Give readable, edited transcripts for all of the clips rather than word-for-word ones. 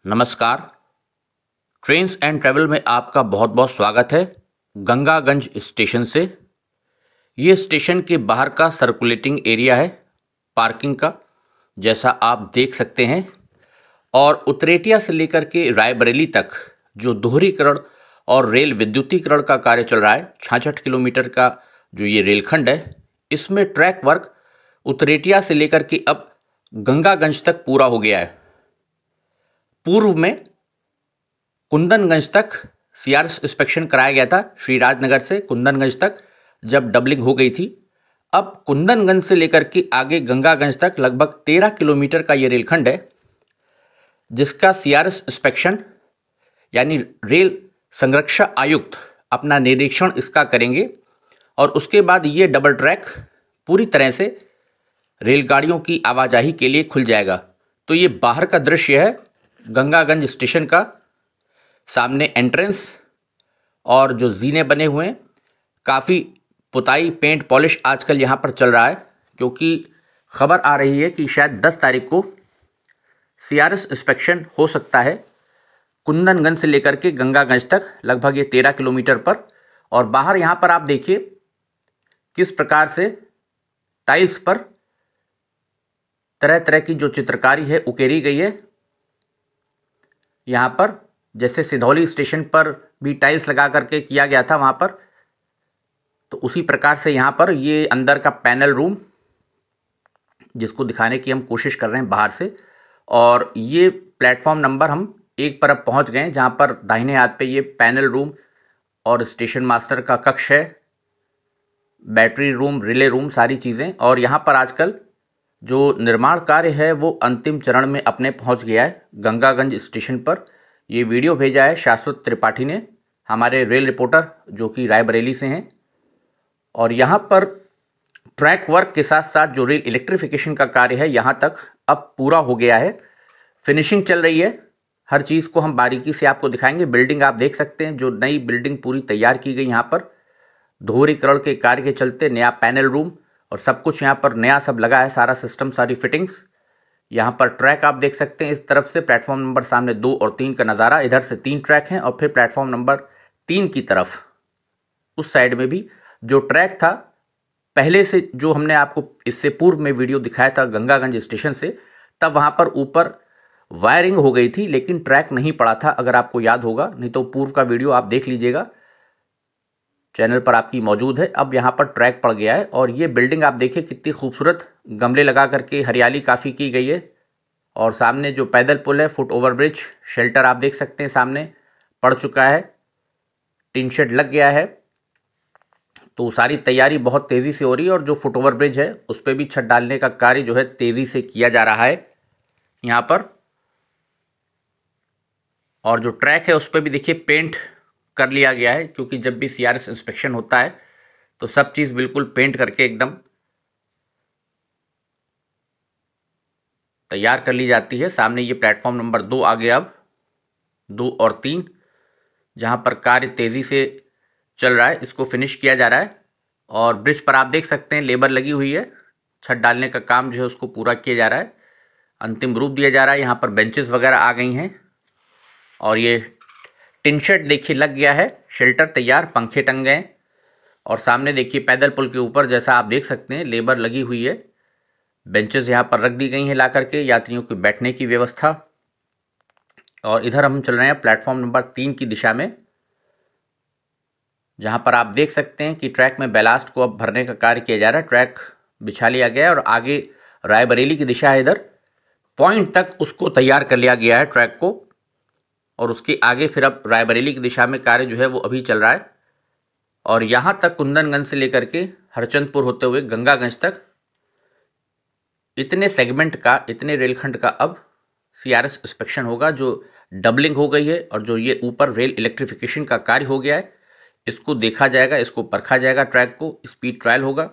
नमस्कार। Trains and travel में आपका बहुत बहुत स्वागत है। गंगागंज स्टेशन से ये स्टेशन के बाहर का सर्कुलेटिंग एरिया है पार्किंग का, जैसा आप देख सकते हैं। और उतरेटिया से लेकर के रायबरेली तक जो दोहरीकरण और रेल विद्युतीकरण का कार्य चल रहा है, 66 किलोमीटर का जो ये रेलखंड है, इसमें ट्रैक वर्क उतरेटिया से लेकर के अब गंगागंज तक पूरा हो गया है। पूर्व में कुंदनगंज तक सीआरएस इंस्पेक्शन कराया गया था, श्रीराजनगर से कुंदनगंज तक जब डबलिंग हो गई थी। अब कुंदनगंज से लेकर के आगे गंगागंज तक लगभग 13 किलोमीटर का ये रेलखंड है, जिसका सीआरएस इंस्पेक्शन यानी रेल संरक्षा आयुक्त अपना निरीक्षण इसका करेंगे और उसके बाद ये डबल ट्रैक पूरी तरह से रेलगाड़ियों की आवाजाही के लिए खुल जाएगा। तो ये बाहर का दृश्य है गंगागंज स्टेशन का। सामने एंट्रेंस और जो जीने बने हुए हैं, काफ़ी पुताई पेंट पॉलिश आजकल यहाँ पर चल रहा है, क्योंकि खबर आ रही है कि शायद 10 तारीख को सीआरएस इंस्पेक्शन हो सकता है कुंदनगंज से लेकर के गंगागंज तक, लगभग ये 13 किलोमीटर पर। और बाहर यहाँ पर आप देखिए किस प्रकार से टाइल्स पर तरह तरह की जो चित्रकारी है उकेरी गई है। यहाँ पर जैसे सिधौली स्टेशन पर भी टाइल्स लगा करके किया गया था वहाँ पर, तो उसी प्रकार से यहाँ पर ये अंदर का पैनल रूम, जिसको दिखाने की हम कोशिश कर रहे हैं बाहर से। और ये प्लेटफॉर्म नंबर हम 1 पर अब पहुँच गए हैं, जहाँ पर दाहिने हाथ पे ये पैनल रूम और स्टेशन मास्टर का कक्ष है, बैटरी रूम, रिले रूम, सारी चीज़ें। और यहाँ पर आजकल जो निर्माण कार्य है वो अंतिम चरण में अपने पहुंच गया है गंगागंज स्टेशन पर। ये वीडियो भेजा है शाश्वत त्रिपाठी ने, हमारे रेल रिपोर्टर जो कि रायबरेली से हैं। और यहाँ पर ट्रैक वर्क के साथ साथ जो रेल इलेक्ट्रिफिकेशन का कार्य है यहाँ तक अब पूरा हो गया है, फिनिशिंग चल रही है। हर चीज़ को हम बारीकी से आपको दिखाएंगे। बिल्डिंग आप देख सकते हैं, जो नई बिल्डिंग पूरी तैयार की गई यहाँ पर दोहरीकरण के कार्य के चलते, नया पैनल रूम और सब कुछ यहाँ पर नया सब लगा है, सारा सिस्टम, सारी फिटिंग्स। यहाँ पर ट्रैक आप देख सकते हैं, इस तरफ से प्लेटफॉर्म नंबर सामने 2 और 3 का नज़ारा, इधर से 3 ट्रैक हैं। और फिर प्लेटफॉर्म नंबर 3 की तरफ उस साइड में भी जो ट्रैक था पहले से, जो हमने आपको इससे पूर्व में वीडियो दिखाया था गंगागंज स्टेशन से, तब वहाँ पर ऊपर वायरिंग हो गई थी लेकिन ट्रैक नहीं पड़ा था, अगर आपको याद होगा। नहीं तो पूर्व का वीडियो आप देख लीजिएगा, चैनल पर आपकी मौजूद है। अब यहाँ पर ट्रैक पड़ गया है। और ये बिल्डिंग आप देखिए कितनी खूबसूरत, गमले लगा करके हरियाली काफ़ी की गई है। और सामने जो पैदल पुल है, फुट ओवर ब्रिज, शेल्टर आप देख सकते हैं सामने पड़ चुका है, टिन शेड लग गया है। तो सारी तैयारी बहुत तेज़ी से हो रही है। और जो फुट ओवर ब्रिज है उस पर भी छत डालने का कार्य जो है तेज़ी से किया जा रहा है यहाँ पर। और जो ट्रैक है उस पर भी देखिए पेंट कर लिया गया है, क्योंकि जब भी सीआरएस इंस्पेक्शन होता है तो सब चीज़ बिल्कुल पेंट करके एकदम तैयार कर ली जाती है। सामने ये प्लेटफॉर्म नंबर 2 आ गया, अब 2 और 3, जहाँ पर कार्य तेज़ी से चल रहा है, इसको फिनिश किया जा रहा है। और ब्रिज पर आप देख सकते हैं लेबर लगी हुई है, छत डालने का काम जो है उसको पूरा किया जा रहा है, अंतिम रूप दिया जा रहा है। यहाँ पर बेंचेस वगैरह आ गई हैं और ये टिन शेड देखिए लग गया है, शेल्टर तैयार, पंखे टंग गए। और सामने देखिए पैदल पुल के ऊपर, जैसा आप देख सकते हैं, लेबर लगी हुई है, बेंचेस यहाँ पर रख दी गई हैं ला करके, यात्रियों के बैठने की व्यवस्था। और इधर हम चल रहे हैं प्लेटफॉर्म नंबर 3 की दिशा में, जहाँ पर आप देख सकते हैं कि ट्रैक में बैलास्ट को अब भरने का कार्य किया जा रहा है। ट्रैक बिछा लिया गया है और आगे रायबरेली की दिशा है, इधर पॉइंट तक उसको तैयार कर लिया गया है ट्रैक को। और उसके आगे फिर अब रायबरेली की दिशा में कार्य जो है वो अभी चल रहा है। और यहाँ तक कुंदनगंज से लेकर के हरचंदपुर होते हुए गंगागंज तक इतने सेगमेंट का, इतने रेलखंड का अब सीआरएस इंस्पेक्शन होगा, जो डबलिंग हो गई है। और जो ये ऊपर रेल इलेक्ट्रिफिकेशन का कार्य हो गया है, इसको देखा जाएगा, इसको परखा जाएगा, ट्रैक को स्पीड ट्रायल होगा।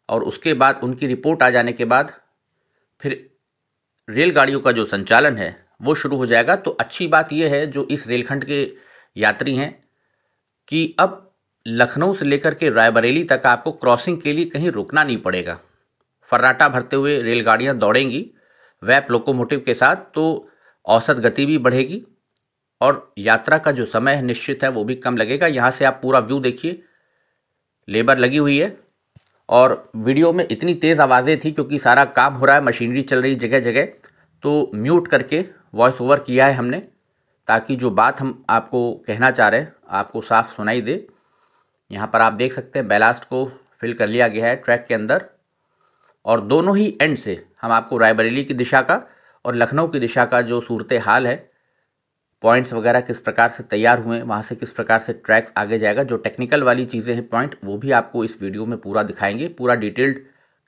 और उसके बाद उनकी रिपोर्ट आ जाने के बाद फिर रेलगाड़ियों का जो संचालन है वो शुरू हो जाएगा। तो अच्छी बात यह है जो इस रेलखंड के यात्री हैं कि अब लखनऊ से लेकर के रायबरेली तक आपको क्रॉसिंग के लिए कहीं रुकना नहीं पड़ेगा। फर्राटा भरते हुए रेलगाड़ियां दौड़ेंगी वैप लोकोमोटिव के साथ। तो औसत गति भी बढ़ेगी और यात्रा का जो समय है निश्चित है वो भी कम लगेगा। यहाँ से आप पूरा व्यू देखिए, लेबर लगी हुई है और वीडियो में इतनी तेज़ आवाज़ें थी क्योंकि सारा काम हो रहा है, मशीनरी चल रही जगह जगह, तो म्यूट करके वॉइस ओवर किया है हमने ताकि जो बात हम आपको कहना चाह रहे हैं आपको साफ सुनाई दे। यहाँ पर आप देख सकते हैं बैलास्ट को फिल कर लिया गया है ट्रैक के अंदर और दोनों ही एंड से हम आपको रायबरेली की दिशा का और लखनऊ की दिशा का जो सूरत हाल है, पॉइंट्स वगैरह किस प्रकार से तैयार हुए, वहाँ से किस प्रकार से ट्रैक्स आगे जाएगा, जो टेक्निकल वाली चीज़ें हैं पॉइंट, वो भी आपको इस वीडियो में पूरा दिखाएंगे। पूरा डिटेल्ड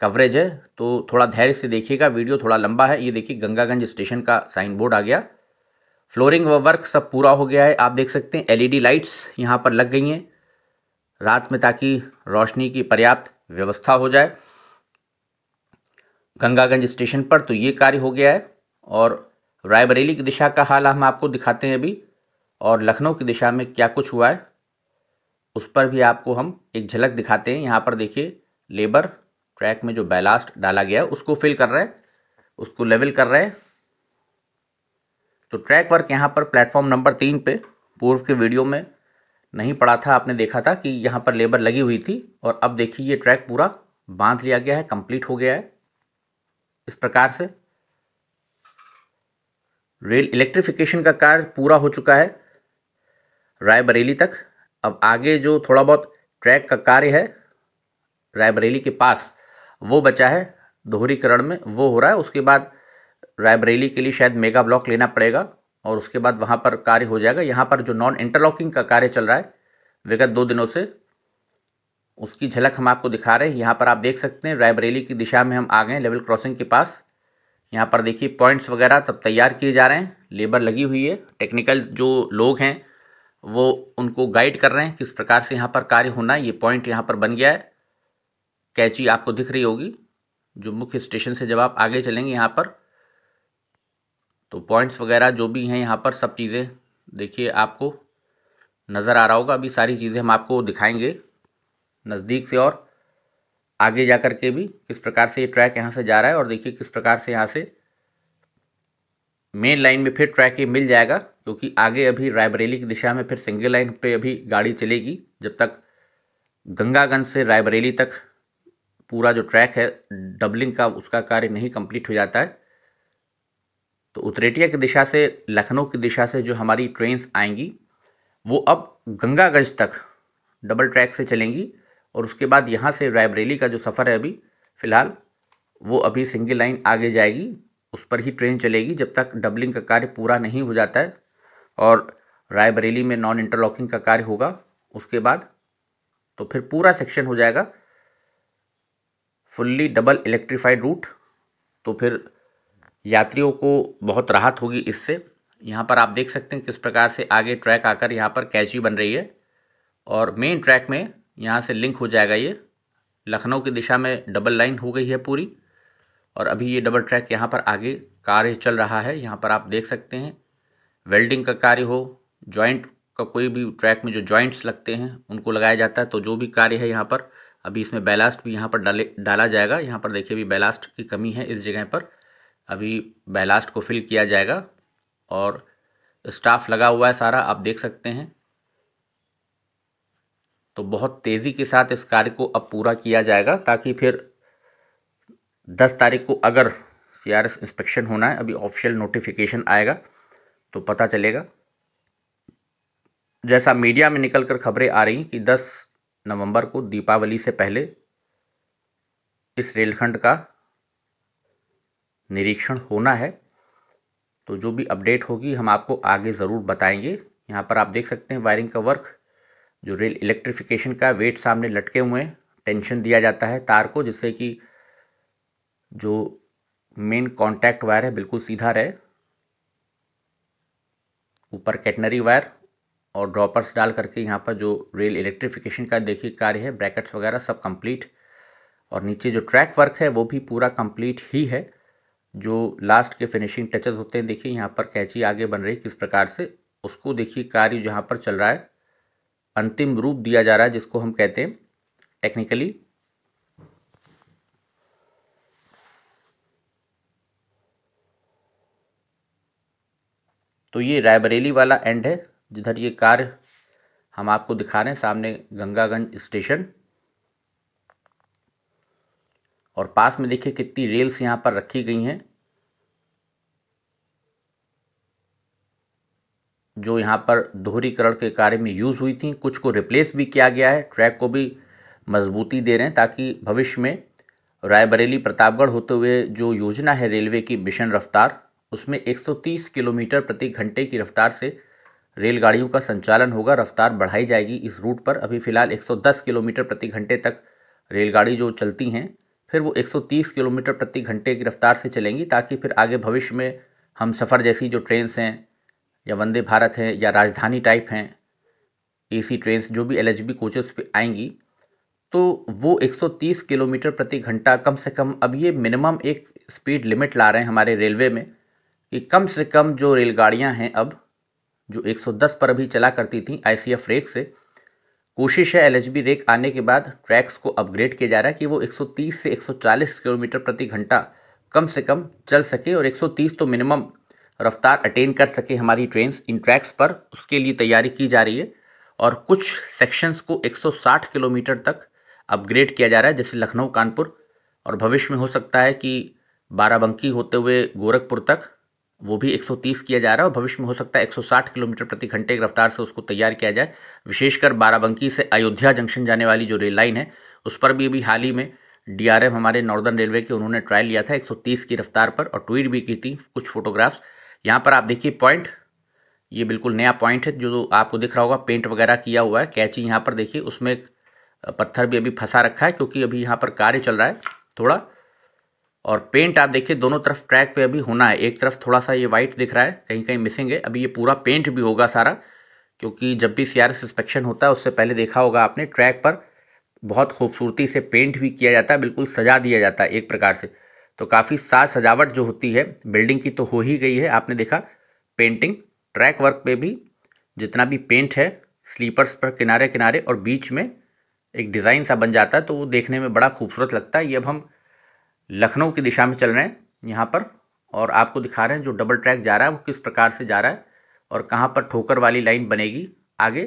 कवरेज है, तो थोड़ा धैर्य से देखिएगा, वीडियो थोड़ा लंबा है। ये देखिए गंगागंज स्टेशन का साइन बोर्ड आ गया, फ्लोरिंग व वर्क सब पूरा हो गया है। आप देख सकते हैं एलईडी लाइट्स यहाँ पर लग गई हैं रात में ताकि रोशनी की पर्याप्त व्यवस्था हो जाए गंगागंज स्टेशन पर। तो ये कार्य हो गया है और रायबरेली की दिशा का हाल हम आपको दिखाते हैं अभी, और लखनऊ की दिशा में क्या कुछ हुआ है उस पर भी आपको हम एक झलक दिखाते हैं। यहाँ पर देखिए लेबर ट्रैक में जो बैलास्ट डाला गया है उसको फिल कर रहे हैं, उसको लेवल कर रहे हैं। तो ट्रैक वर्क यहाँ पर प्लेटफॉर्म नंबर 3 पे पूर्व के वीडियो में नहीं पड़ा था, आपने देखा था कि यहाँ पर लेबर लगी हुई थी और अब देखिए ये ट्रैक पूरा बांध लिया गया है, कंप्लीट हो गया है। इस प्रकार से रेल इलेक्ट्रिफिकेशन का कार्य पूरा हो चुका है रायबरेली तक। अब आगे जो थोड़ा बहुत ट्रैक का कार्य है रायबरेली के पास वो बचा है, दोहरीकरण में वो हो रहा है। उसके बाद रायबरेली के लिए शायद मेगा ब्लॉक लेना पड़ेगा और उसके बाद वहाँ पर कार्य हो जाएगा। यहाँ पर जो नॉन इंटरलॉकिंग का कार्य चल रहा है विगत 2 दिनों से, उसकी झलक हम आपको दिखा रहे हैं। यहाँ पर आप देख सकते हैं रायबरेली की दिशा में हम आ गए लेवल क्रॉसिंग के पास। यहाँ पर देखिए पॉइंट्स वगैरह तब तैयार किए जा रहे हैं, लेबर लगी हुई है, टेक्निकल जो लोग हैं वो उनको गाइड कर रहे हैं किस प्रकार से यहाँ पर कार्य होना है। ये पॉइंट यहाँ पर बन गया है, कैची आपको दिख रही होगी जो मुख्य स्टेशन से जब आप आगे चलेंगे यहाँ पर, तो पॉइंट्स वगैरह जो भी हैं यहाँ पर सब चीज़ें देखिए आपको नज़र आ रहा होगा। अभी सारी चीज़ें हम आपको दिखाएंगे नज़दीक से और आगे जा कर के भी किस प्रकार से ये ट्रैक यहाँ से जा रहा है और देखिए किस प्रकार से यहाँ से मेन लाइन में फिर ट्रैक ये मिल जाएगा, क्योंकि आगे अभी रायबरेली की दिशा में फिर सिंगल लाइन पे अभी गाड़ी चलेगी जब तक गंगागंज से रायबरेली तक पूरा जो ट्रैक है डबलिंग का उसका कार्य नहीं कंप्लीट हो जाता है। तो उतरेटिया की दिशा से लखनऊ की दिशा से जो हमारी ट्रेन्स आएंगी वो अब गंगागंज तक डबल ट्रैक से चलेंगी और उसके बाद यहाँ से रायबरेली का जो सफ़र है अभी फ़िलहाल वो अभी सिंगल लाइन आगे जाएगी, उस पर ही ट्रेन चलेगी जब तक डबलिंग का कार्य पूरा नहीं हो जाता है और रायबरेली में नॉन इंटरलॉकिंग का कार्य होगा। उसके बाद तो फिर पूरा सेक्शन हो जाएगा फुल्ली डबल इलेक्ट्रीफाइड रूट, तो फिर यात्रियों को बहुत राहत होगी इससे। यहाँ पर आप देख सकते हैं किस प्रकार से आगे ट्रैक आकर यहाँ पर कैची बन रही है और मेन ट्रैक में यहाँ से लिंक हो जाएगा। ये लखनऊ की दिशा में डबल लाइन हो गई है पूरी और अभी ये डबल ट्रैक यहाँ पर आगे कार्य चल रहा है। यहाँ पर आप देख सकते हैं वेल्डिंग का कार्य हो, जॉइंट का कोई भी ट्रैक में जो जॉइंट्स लगते हैं उनको लगाया जाता है, तो जो भी कार्य है यहाँ पर अभी इसमें बैलास्ट भी यहाँ पर डाला जाएगा। यहाँ पर देखिए अभी बैलास्ट की कमी है इस जगह पर, अभी बैलास्ट को फिल किया जाएगा और स्टाफ लगा हुआ है सारा, आप देख सकते हैं। तो बहुत तेज़ी के साथ इस कार्य को अब पूरा किया जाएगा ताकि फिर 10 तारीख को अगर सीआरएस इंस्पेक्शन होना है, अभी ऑफिशियल नोटिफिकेशन आएगा तो पता चलेगा। जैसा मीडिया में निकल कर खबरें आ रही कि 10 नवंबर को दीपावली से पहले इस रेलखंड का निरीक्षण होना है, तो जो भी अपडेट होगी हम आपको आगे ज़रूर बताएंगे। यहाँ पर आप देख सकते हैं वायरिंग का वर्क, जो रेल इलेक्ट्रिफिकेशन का वेट सामने लटके हुए हैं, टेंशन दिया जाता है तार को जिससे कि जो मेन कांटेक्ट वायर है बिल्कुल सीधा रहे। ऊपर कैटनरी वायर और ड्रॉपर्स डाल करके यहाँ पर जो रेल इलेक्ट्रिफिकेशन का देखिए कार्य है, ब्रैकेट्स वगैरह सब कंप्लीट और नीचे जो ट्रैक वर्क है वो भी पूरा कंप्लीट ही है। जो लास्ट के फिनिशिंग टचेस होते हैं देखिए यहाँ पर कैची आगे बन रही है किस प्रकार से, उसको देखिए कार्य जहाँ पर चल रहा है, अंतिम रूप दिया जा रहा है जिसको हम कहते हैं टेक्निकली। तो ये रायबरेली वाला एंड है जिधर ये कार्य हम आपको दिखा रहे हैं, सामने गंगागंज स्टेशन। और पास में देखिए कितनी रेल्स यहाँ पर रखी गई हैं, जो यहाँ पर दोहरीकरण के कार्य में यूज़ हुई थी। कुछ को रिप्लेस भी किया गया है, ट्रैक को भी मजबूती दे रहे हैं ताकि भविष्य में रायबरेली प्रतापगढ़ होते हुए जो योजना है रेलवे की मिशन रफ्तार, उसमें 130 किलोमीटर प्रति घंटे की रफ्तार से रेलगाड़ियों का संचालन होगा। रफ्तार बढ़ाई जाएगी इस रूट पर। अभी फ़िलहाल 110 किलोमीटर प्रति घंटे तक रेलगाड़ी जो चलती हैं, फिर वो 130 किलोमीटर प्रति घंटे की रफ्तार से चलेंगी ताकि फिर आगे भविष्य में हम सफ़र जैसी जो ट्रेन्स हैं या वंदे भारत हैं या राजधानी टाइप हैं एसी ट्रेन्स जो भी एलएचबी कोचेस पे आएंगी, तो वो 130 किलोमीटर प्रति घंटा कम से कम। अब ये मिनिमम एक स्पीड लिमिट ला रहे हैं हमारे रेलवे में कि कम से कम जो रेलगाड़ियां हैं अब जो 110 पर अभी चला करती थी आईसीएफ रेक से, कोशिश है एलएचबी रेक आने के बाद ट्रैक्स को अपग्रेड किया जा रहा है कि वो 130 से 140 किलोमीटर प्रति घंटा कम से कम चल सके और 130 तो मिनिमम रफ्तार अटेन कर सके हमारी ट्रेन्स इन ट्रैक्स पर। उसके लिए तैयारी की जा रही है और कुछ सेक्शंस को 160 किलोमीटर तक अपग्रेड किया जा रहा है, जैसे लखनऊ कानपुर, और भविष्य में हो सकता है कि बाराबंकी होते हुए गोरखपुर तक वो भी 130 किया जा रहा है और भविष्य में हो सकता है 160 किलोमीटर प्रति घंटे की रफ्तार से उसको तैयार किया जाए। विशेषकर बाराबंकी से अयोध्या जंक्शन जाने वाली जो रेल लाइन है उस पर भी अभी हाल ही में डीआरएम हमारे नॉर्दर्न रेलवे के उन्होंने ट्रायल लिया था 130 की रफ्तार पर और ट्वीट भी की थी कुछ फोटोग्राफ्स। यहाँ पर आप देखिए पॉइंट, ये बिल्कुल नया पॉइंट है जो आपको दिख रहा होगा, पेंट वगैरह किया हुआ है। कैची यहाँ पर देखिए, उसमें पत्थर भी अभी फंसा रखा है क्योंकि अभी यहाँ पर कार्य चल रहा है थोड़ा। और पेंट आप देखिए दोनों तरफ ट्रैक पे अभी होना है। एक तरफ थोड़ा सा ये वाइट दिख रहा है, कहीं कहीं मिसिंग है। अभी ये पूरा पेंट भी होगा सारा, क्योंकि जब भी सीआरएस इंस्पेक्शन होता है उससे पहले देखा होगा आपने ट्रैक पर बहुत खूबसूरती से पेंट भी किया जाता है, बिल्कुल सजा दिया जाता है एक प्रकार से। तो काफ़ी साज सजावट जो होती है बिल्डिंग की तो हो ही गई है, आपने देखा पेंटिंग। ट्रैक वर्क पे भी जितना भी पेंट है स्लीपर्स पर किनारे किनारे और बीच में एक डिज़ाइन सा बन जाता है, तो वो देखने में बड़ा खूबसूरत लगता है। ये अब हम लखनऊ की दिशा में चल रहे हैं यहाँ पर और आपको दिखा रहे हैं जो डबल ट्रैक जा रहा है वो किस प्रकार से जा रहा है और कहाँ पर ठोकर वाली लाइन बनेगी आगे।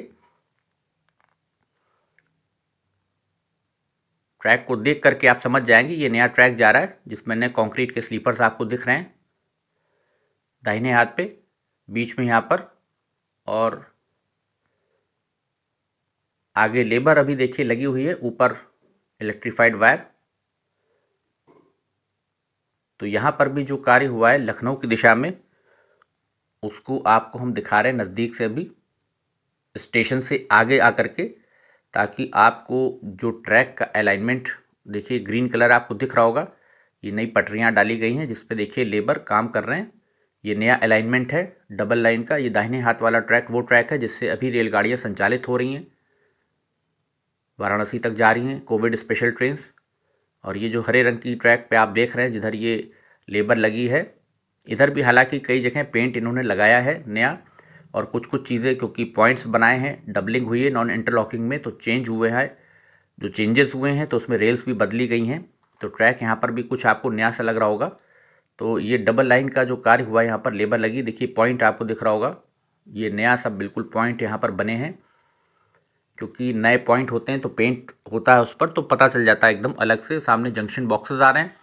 ट्रैक को देख करके आप समझ जाएंगे ये नया ट्रैक जा रहा है जिसमें नए कंक्रीट के स्लीपर्स आपको दिख रहे हैं दाहिने हाथ पे बीच में यहाँ पर, और आगे लेबर अभी देखिए लगी हुई है, ऊपर इलेक्ट्रीफाइड वायर। तो यहाँ पर भी जो कार्य हुआ है लखनऊ की दिशा में उसको आपको हम दिखा रहे हैं नज़दीक से अभी स्टेशन से आगे आकर के, ताकि आपको जो ट्रैक का अलाइनमेंट देखिए ग्रीन कलर आपको दिख रहा होगा। ये नई पटरियाँ डाली गई हैं जिस पे देखिए लेबर काम कर रहे हैं। ये नया अलाइनमेंट है डबल लाइन का। ये दाहिने हाथ वाला ट्रैक वो ट्रैक है जिससे अभी रेलगाड़ियाँ संचालित हो रही हैं, वाराणसी तक जा रही हैं कोविड स्पेशल ट्रेन्स। और ये जो हरे रंग की ट्रैक पे आप देख रहे हैं जिधर ये लेबर लगी है, इधर भी हालांकि कई जगह पेंट इन्होंने लगाया है नया, और कुछ कुछ चीज़ें क्योंकि पॉइंट्स बनाए हैं, डबलिंग हुई है नॉन इंटरलॉकिंग में तो चेंज हुए हैं। जो चेंजेस हुए हैं तो उसमें रेल्स भी बदली गई हैं, तो ट्रैक यहाँ पर भी कुछ आपको नया सा लग रहा होगा। तो ये डबल लाइन का जो कार्य हुआ है यहाँ पर लेबर लगी, देखिए पॉइंट आपको दिख रहा होगा, ये नया सब बिल्कुल पॉइंट यहाँ पर बने हैं। क्योंकि नए पॉइंट होते हैं तो पेंट होता है उस पर, तो पता चल जाता है एकदम अलग से। सामने जंक्शन बॉक्सेस आ रहे हैं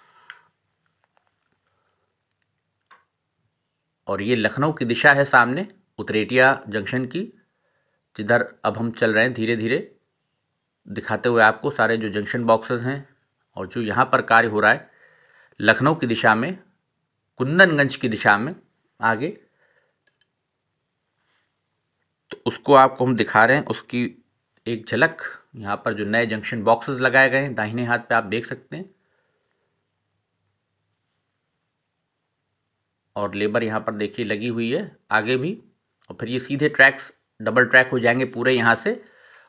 और ये लखनऊ की दिशा है सामने उतरेटिया जंक्शन की, जिधर अब हम चल रहे हैं धीरे धीरे दिखाते हुए आपको सारे जो जंक्शन बॉक्सेस हैं। और जो यहाँ पर कार्य हो रहा है लखनऊ की दिशा में, कुंदनगंज की दिशा में आगे, तो उसको आपको हम दिखा रहे हैं, उसकी एक झलक। यहाँ पर जो नए जंक्शन बॉक्सेस लगाए गए हैं दाहिने हाथ पे आप देख सकते हैं, और लेबर यहाँ पर देखिए लगी हुई है आगे भी। और फिर ये सीधे ट्रैक्स डबल ट्रैक हो जाएंगे पूरे यहाँ से,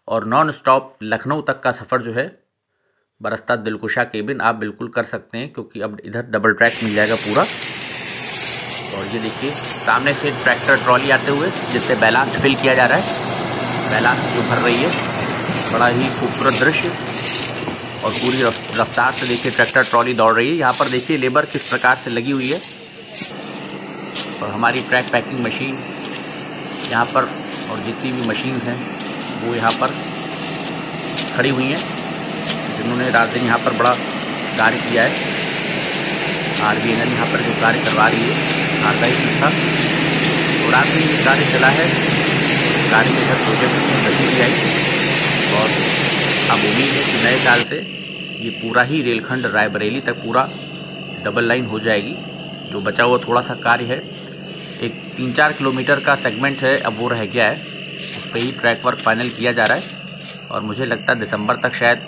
और नॉन स्टॉप लखनऊ तक का सफ़र जो है बरसता दिलकुशा केबिन आप बिल्कुल कर सकते हैं, क्योंकि अब इधर डबल ट्रैक मिल जाएगा पूरा। और ये देखिए सामने से ट्रैक्टर ट्रॉली आते हुए जिससे बैलांस फिल किया जा रहा है, बैलांस जो भर रही है, बड़ा ही खूबसूरत दृश्य। और पूरी रफ्तार से देखिए ट्रैक्टर ट्रॉली दौड़ रही है। यहाँ पर देखिए लेबर किस प्रकार से लगी हुई है, और हमारी ट्रैक पैकिंग मशीन यहाँ पर और जितनी भी मशीन हैं वो यहाँ पर खड़ी हुई हैं, जिन्होंने रात दिन यहाँ पर बड़ा कार्य किया है। RVNL यहाँ पर जो कार्य करवा रही है आरबाई संस्था, तो रात में ये कार्य चला है। कार्य के साथ प्रोजेक्ट में गति दी आई और अब उम्मीद है कि नए साल से ये पूरा ही रेलखंड रायबरेली तक पूरा डबल लाइन हो जाएगी। जो बचा हुआ थोड़ा सा कार्य है, एक 3-4 किलोमीटर का सेगमेंट है, अब वो रह गया है। उस पर ही ट्रैक वर्क फाइनल किया जा रहा है और मुझे लगता है दिसंबर तक, शायद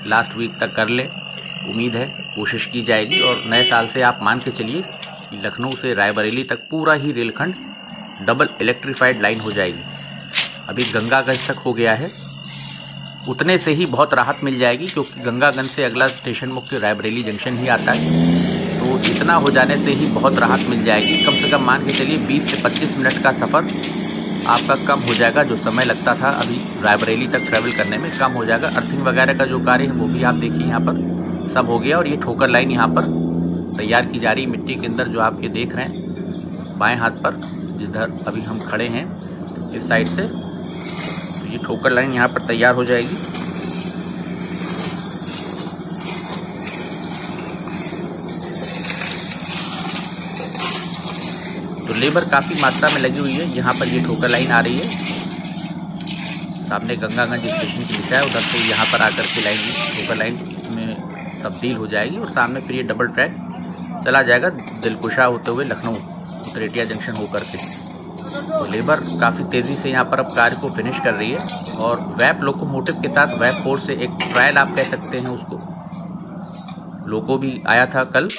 लास्ट वीक तक कर ले, उम्मीद है, कोशिश की जाएगी। और नए साल से आप मान के चलिए कि लखनऊ से रायबरेली तक पूरा ही रेलखंड डबल इलेक्ट्रीफाइड लाइन हो जाएगी। अभी गंगागंज तक हो गया है, उतने से ही बहुत राहत मिल जाएगी, क्योंकि गंगागंज से अगला स्टेशन मुख्य रायबरेली जंक्शन ही आता है। तो इतना हो जाने से ही बहुत राहत मिल जाएगी। कम से कम मान के चलिए 20 से 25 मिनट का सफ़र आपका कम हो जाएगा। जो समय लगता था अभी रायबरेली तक ट्रैवल करने में, कम हो जाएगा। अर्थिंग वगैरह का जो कार्य है वो भी आप देखिए यहाँ पर सब हो गया। और ये ठोकर लाइन यहाँ पर तैयार की जा रही मिट्टी के अंदर, जो आपके देख रहे हैं बाएं हाथ पर, जिधर अभी हम खड़े हैं इस साइड से। तो ये ठोकर लाइन यहाँ पर तैयार हो जाएगी। तो लेबर काफ़ी मात्रा में लगी हुई है। यहाँ पर ये ठोकर लाइन आ रही है, सामने गंगागंज स्टेशन की लिखा है, उधर से यहाँ पर आकर के लाइन ठोकर लाइन में तब्दील हो जाएगी और सामने फिर ये डबल ट्रैक चला जाएगा दिलकुशा होते हुए लखनऊ उतरेटिया जंक्शन होकर के। तो लेबर काफ़ी तेज़ी से यहाँ पर अब कार्य को फिनिश कर रही है। और वैप लोकोमोटिव के साथ वैप 4 से एक ट्रायल आप कह सकते हैं उसको, लोको भी आया था कल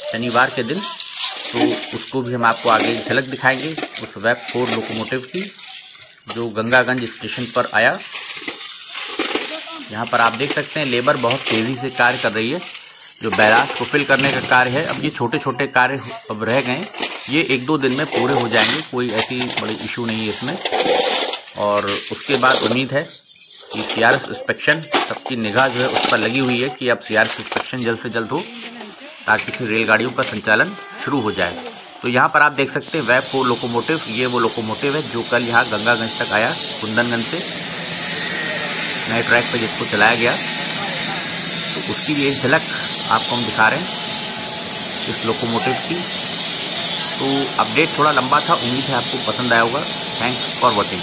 शनिवार के दिन, तो उसको भी हम आपको आगे झलक दिखाएंगे उस वैप 4 लोकोमोटिव की, जो गंगागंज स्टेशन पर आया। यहाँ पर आप देख सकते हैं लेबर बहुत तेज़ी से कार्य कर रही है। जो बैराज को फिल करने का कार्य है, अब ये छोटे छोटे कार्य अब रह गए, ये 1-2 दिन में पूरे हो जाएंगे, कोई ऐसी बड़ी इशू नहीं है इसमें। और उसके बाद उम्मीद है कि CRS इंस्पेक्शन, सबकी निगाह जो है उस पर लगी हुई है कि अब CRS इंस्पेक्शन जल्द से जल्द हो, ताकि फिर रेलगाड़ियों का संचालन शुरू हो जाए। तो यहाँ पर आप देख सकते हैं वैप 4 लोकोमोटिव, ये वो लोकोमोटिव है जो कल यहाँ गंगागंज तक आया कुंदनगंज से, नए ट्रैक पे जिसको चलाया गया। तो उसकी भी एक झलक आपको हम दिखा रहे हैं इस लोकोमोटिव की। तो अपडेट थोड़ा लंबा था, उम्मीद है आपको पसंद आया होगा। Thanks for watching.